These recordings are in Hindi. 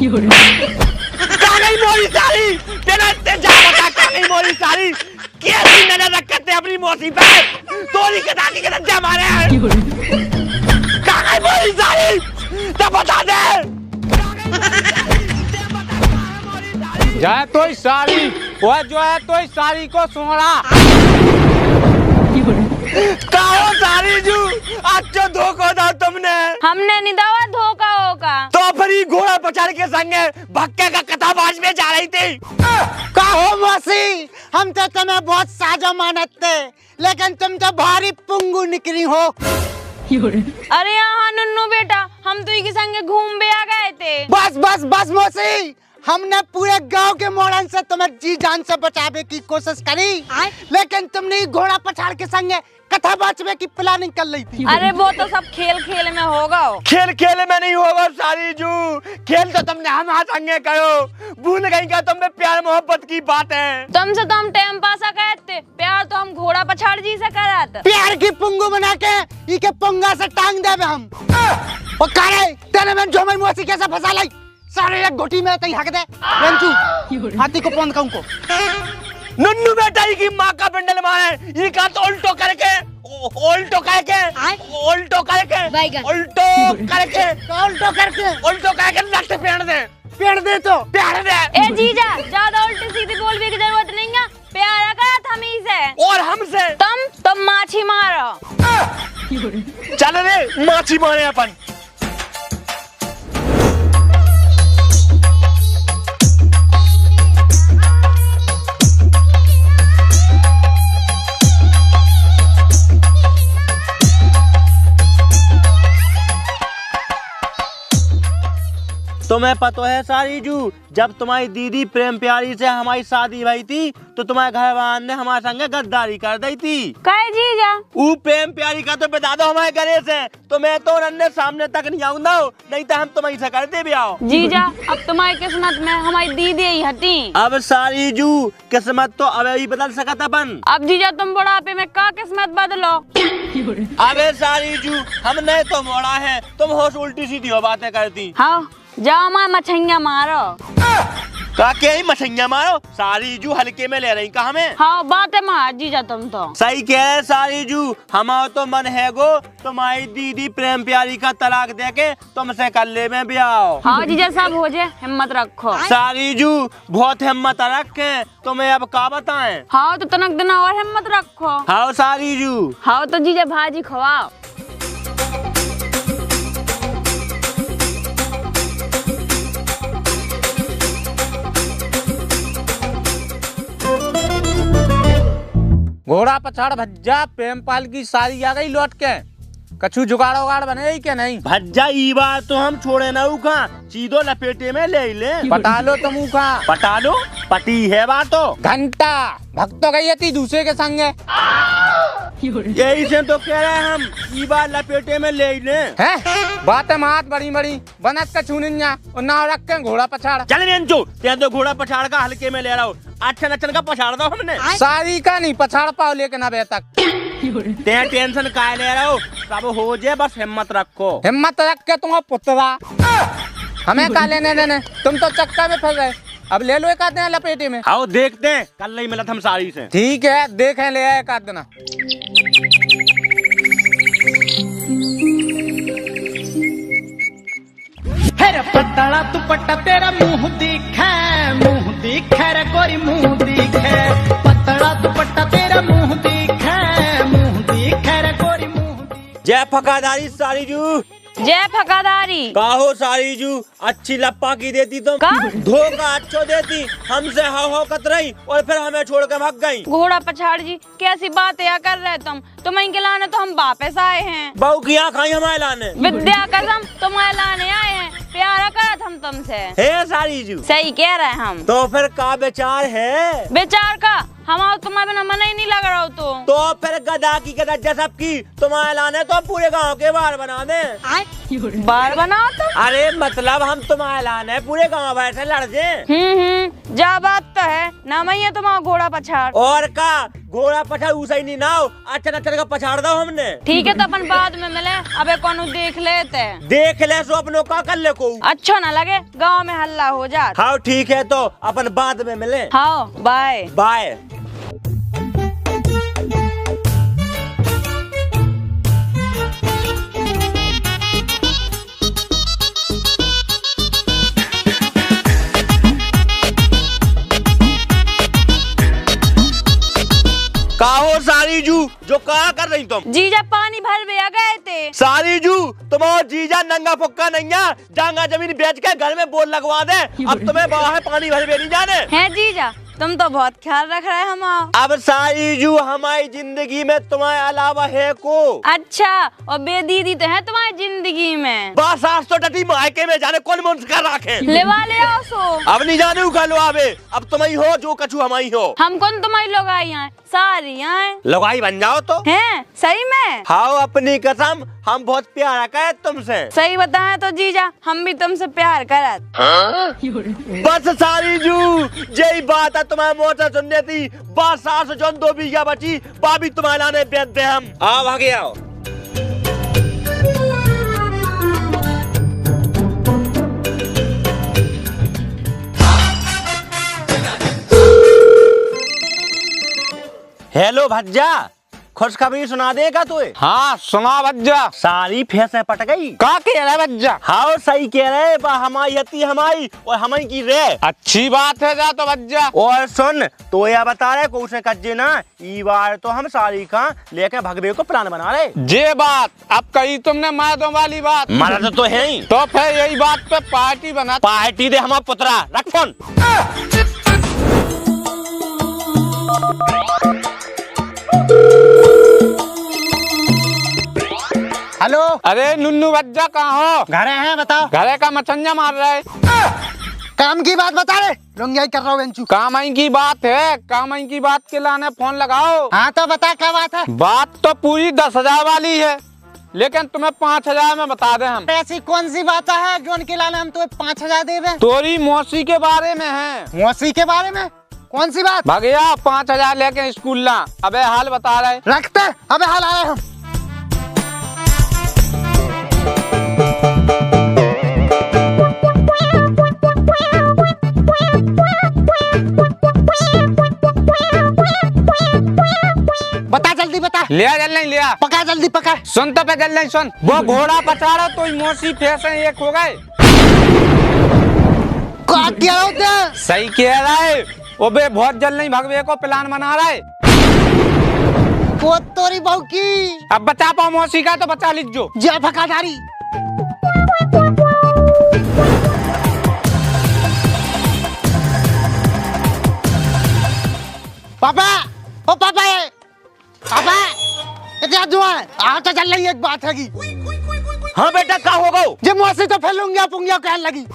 गई मोरी सारी, तेरा इंतजार बता गई मोरी सारी, कैसी नजर रखते अपनी मौसी पे, तोरी के दादी के दज्जा मारे हैं। गई मोरी सारी, तो बता दे। जाए तो सारी, वो जो है तो सारी को सोना। कहो सारी जू, अच्छा धोखा दो तुमने। हमने नहीं दावा धोखा होगा। तो फिर घोड़ा पछाड़ के संगे भक्के का कथाबाज में जा रही थी। कहो मौसी, हम तो तुम्हें बहुत साजा मानते, लेकिन तुम तो भारी पुंगू निकली हो। अरे यहाँ नुन्नू बेटा, हम तो इनके संगे घूम भी आ गए थे। बस बस बस मौसी, हमने पूरे गांव के मोड़न से तुम्हें जी जान से बचाने की कोशिश करी, लेकिन तुमने घोड़ा पछाड़ के संगे कथा बाचने की प्लानिंग कर ली थी। अरे वो तो सब खेल खेल में होगा। खेल खेल में नहीं होगा सारी जू, खेल तो तुमने हम संगे करो। भूल गई क्या तुम्हें प्यार मोहब्बत की बात है। तुमसे तो हम टाइम पास कहते, प्यार तो हम घोड़ा पछाड़ जी से कराते। प्यार की पुंगू बना के इके पुंगा से टांग दे हम। और करे तेरे में जो मैं मौसी कैसे फंसा लाई, सारे एक घोटी में तई हक दे। रंचू हाथी को पौंद कहूं को। नुन्नू बेटा की माँ का बंडल मारे, ये का तो उल्टो करके, उल्टो करके, उल्टो करके, उल्टो करके लट पेड़ दे तो पेड़ दे। ए जीजा, ज्यादा उल्टी सीधी बोलने की जरूरत नहीं है। प्यार करा हम ही से और हमसे तुम माछी मारो। चल रे माछी मारे अपन। तुम्हें पता है सारी जू, जब तुम्हारी दीदी प्रेम प्यारी से हमारी शादी भई थी तो तुम्हारे घर वाले ने हमारे संगे गद्दारी कर दी थी। काय जीजा? वो प्रेम प्यारी का तो बता दो हमारे घरे से, तो मैं तो नन्हे सामने तक नहीं आऊंगा, नहीं तो हम तुम्हारी से करते भी आओ। जीजा, अब तुम्हारी किस्मत में हमारी दीदी ही हटी। अब सारी जू किस्मत तो अब ही बदल सकता अपन। अब जीजा तुम बुढ़ापे में का किस्मत बदलो। अबे सारी जू, हम नहीं तो मोड़ा है, तुम होश उल्टी सीधी हो बातें करती। हाँ जाओ माँ मछैया मारो। का क्या ही मछैया मारो, सारी जू हल्के में ले रही का हमें। हाँ बात है माँ जीजा, तुम तो सही कह रहे सारी जू, हमारा तो मन है गो तुम्हारी दीदी प्रेम प्यारी का तलाक दे के तुमसे कर ले में भी आओ। हाँ जीजा सब हो जाए, हिम्मत रखो। सारी जू बहुत हिम्मत रखे, तुम्हें अब का बताएं। हाँ तो तनक दिन और हिम्मत रखो। हाँ सारी जू। हाँ तो जीजा भाजी खवाओ। घोड़ा पछाड़ भज्जा, प्रेमपाल की सारी आ गई लौट के। कछु जुगाड़ उगाड़ बने क्या नहीं? भज्जा ई बार तो हम छोड़े ना उखा, सीधो लपेटे में ले ले। पटा लो तुम उखा। पटा लो, पटी है बात तो। घंटा भक्त तो गई थी दूसरे के संगे। यही से तो कह रहे हम, ई बार लपेटे में ले ले। हैं? बात है मात बड़ी बड़ी बनत का छूनिया और ना रख के घोड़ा पछाड़। चल रेंचो, ते तो घोड़ा पछाड़ का हल्के में ले रहा हूँ, अच्छा नचन का पछाड़ दो हमने। सारी का नहीं पछाड़ पाओ लेकिन अबे तक। ते टेंशन काय ले रहा हो, सब हो जाए, बस हिम्मत रखो। हिम्मत रख के तुम पुतरा, हमें का लेने देने, तुम तो चक्का में फंस गए। अब ले लो एक आध दिन लपेटे में। आओ देखते हैं, कल नहीं मिला हम सारी से। ठीक है देखें, ले आए एक आध दिन। पतला दुपट्टा तेरा मुंह दिखे रे गोरी मुंह दिखे। पतला दुपट्टा तेरा मुंह दिखे रे गोरी मुंह दिखे। जय फकादारी सारी जू। जय फकादारी। काहो सारी जू, अच्छी लप्पा की देती तुम, धोखा अच्छो देती, हमसे हाव कतराई और फिर हमें छोड़ के भाग गई। घोड़ा पछाड़ जी कैसी बातें कर रहे तुम्हें के लाने तो हम वापस आए हैं। बहू की आँख आई हमारे लाने। विद्या कसम तुम्हारे लाने आए हैं, प्यार करत हम तुमसे। है सारी जू। सही कह रहे हैं हम। तो फिर का विचार है? विचार का हम तुम्हारे बिना मन ही नहीं लग रहा हो। तो फिर गधा की गधा सबकी तुम्हारे लाने तो पूरे गांव के बाहर बना दे। बाहर बनाओ तो? अरे मतलब हम तुम्हारे लाने पूरे गांव से लड़ जाए। जा बात तो है ना, मैं तुम्हारा घोड़ा पछाड़। और का घोड़ा पछाड़ उसे नहीं नाव अच्छा चल का पछाड़ दो हमने। ठीक है तो अपन बाद में मिले, अबे कौन देख लेते। देख ले सो अपनों का कर ले को अच्छा ना लगे गांव में हल्ला हो जात। हाँ ठीक है तो अपन बाद में मिले। हाँ बाय बाय। काहो सारी जू जो कहा कर रही तुम? जीजा पानी भर भैया गए थे। सारी जू तुम्हारा जीजा नंगा फुक्का नहीं है, जांगा जमीन बेच के घर में बोल लगवा दे। अब तुम्हें बाहर पानी भर नहीं जाने हैं जीजा, तुम तो बहुत ख्याल रख रहे हम। अब सारी जू हमारी जिंदगी में तुम्हारे अलावा है को? अच्छा और बेदीदी तो है तुम्हारी जिंदगी में। बस आज तो टटी मायके में जाने कौन मुंस्कर रखे लेवा ले आओ सो। अब नहीं जाने उगलो आवे, अब तुम ही हो जो कछु हमारी हो। हम कौन तुम्हारी लोग आई हैं, सारी हैं। लगाई बन जाओ तो। हैं सही में? हाँ अपनी कसम हम बहुत प्यार करे तुमसे। सही बताएं तो जीजा हम भी तुमसे प्यार करत। बस सारी जू यही बात है, तुम्हारे मोटर सुनने थी। बस सास जो 2 बीघा बची बाबी तुम्हारे लाने बेच दे हम। आओ भागे आओ। हेलो भज्जा, खुशखबरी सुना देगा तू? हाँ सुना बज्जा। सारी फैसे पट गई। का कह रहा है बज्जा? हाँ सही कह रहे, हमारी हती हमारी और हमारी की रे। अच्छी बात है जा तो बज्जा। और सुन तो यह बता रहे को कज्जे ना ई बार तो हम सारी का लेके भगवे को प्लान बना रहे। जे बात अब कही तुमने मर्दों वाली बात। मर्द तो है ही। तो फिर यही बात पे पार्टी बना। पार्टी दे हमारा पुत्रा, रख फोन। हेलो। अरे नुन्नू बज्जा कहाँ हो? घरे हैं बताओ। घरे का मचंजा मार रहा है। काम की बात बता रहे, रुंगाई कर रहा हूँ बेंचू। कामाई की बात है, कामाई की बात के लाने फोन लगाओ। हाँ तो बता क्या बात है। बात तो पूरी 10,000 वाली है, लेकिन तुम्हें 5,000 में बता दे हम। ऐसी कौन सी बात है जो उनके लाने हम तुम्हें 5,000 दे रहे? तोरी मौसी के बारे में है। मौसी के बारे में कौन सी बात? भगया 5,000 लेके स्कूल ला। अबे हाल बता रहे। रखते अबे हाल आ रहे हम। बता जल्दी बता। लिया जल नहीं लिया? पका जल्दी पका। सुन तो पे जल नहीं सुन। वो घोड़ा पछाड़ा तो मौसी फैसे एक हो गए। क्या किया होता? सही कह रहा है। वो बे बहुत जल नहीं भगवे को प्लान बना रहा है। वो तोरी बहू की। अब बचा पाओ मौसी का तो बचा लीजो। जा भकाधारी। पापा ओ पापा है पापा इतना जो है आ तो चल रही एक बात है की। हाँ बेटा क्या होगा? जब मौसी तो फैलूंगा पुंगिया कहने लगी।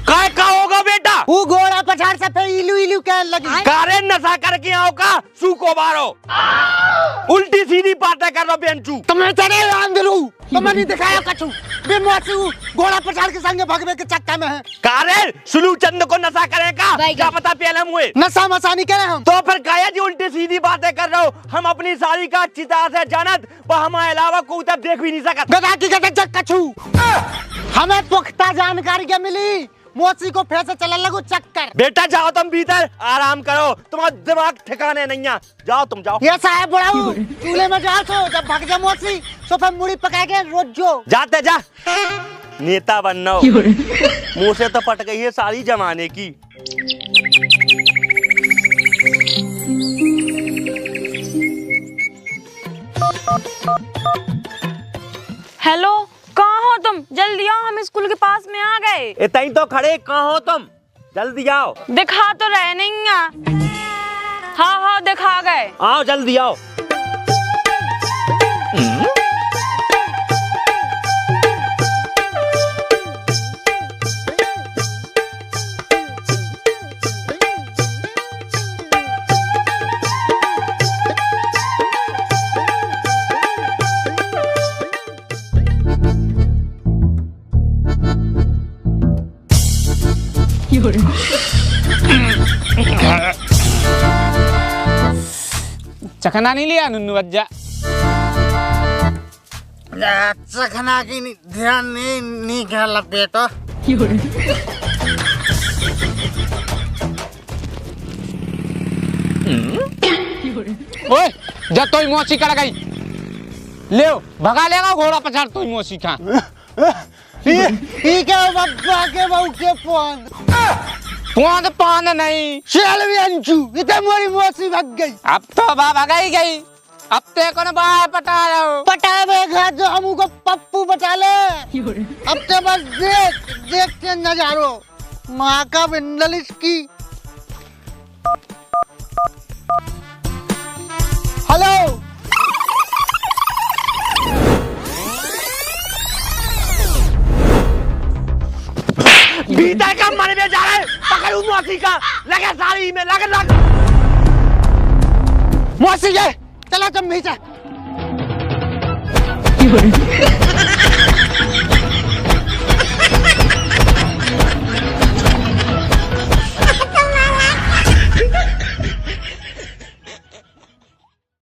क्या होगा बेटा? वो घोड़ा पछाड़ से फिर इलू इलू कहने लगी। कारे नशा करके आओ का सूको बारो। उल्टी सीधी बातें कर रहा बेंचू। तुम्हें चढ़े आंधरू तुम्हें नहीं दिखाया कछु। बे मौसी घोड़ा पछाड़ के संगे भगवे के चक्कर में है। कारे सुलू चंद को नशा करेगा क्या पता पहले हुए नशा मसा नहीं करे हम। तो फिर काया जी उल्टी सीधी बातें कर रहे हो? हम अपनी सारी का अच्छी तरह से जानत वह हमारे अलावा कोई तब देख भी नहीं सकता। गधा की गधा जग कछु। हमें पुख्ता जानकारी क्या मिली? मौसी को फिर से चलने लगो चक्कर। बेटा जाओ तुम भीतर आराम करो, तुम्हारा दिमाग ठिकाने नहीं है। जाओ तुम जाओ। ये साहब बुढ़ाऊ चूल्हे में जाओ तो जब भग जा मौसी तो फिर मुड़ी पका के रोज जो जाते जा। नेता बनना मुँह से तो पट गई है सारी जमाने की। हेलो कहाँ हो तुम? जल्दी आओ, हम स्कूल के पास में आ गए। इतना ही तो खड़े कहाँ हो तुम? जल्दी आओ। दिखा तो रहे नहीं है। हाँ हाँ दिखा गए। आओ जल्दी आओ। चखना नहीं लिया नुन्नू अज्जा? चखना की ध्यान नहीं गया बेटा। ओए जब तो मौसी कर गई ले भगा लेगा घोड़ा पछाड़ तो मौसी खा ये क्या बाबा के बहू के पोंद पान नहीं चल भी अंशु इतने मोरी मौसी भाग गई। अब तो भगा ही गई। अब ते कौन बाहर पटा रहा हो? पटावेगा जो हम को पप्पू बता ले। अब तो बस देख के नजारो माँ का बिंदल इसकी। हेलो भीतर का मन में जा रहा है, पकड़ू मौसी का, लगे साड़ी में लग मौसी के चलो तुम भीतर।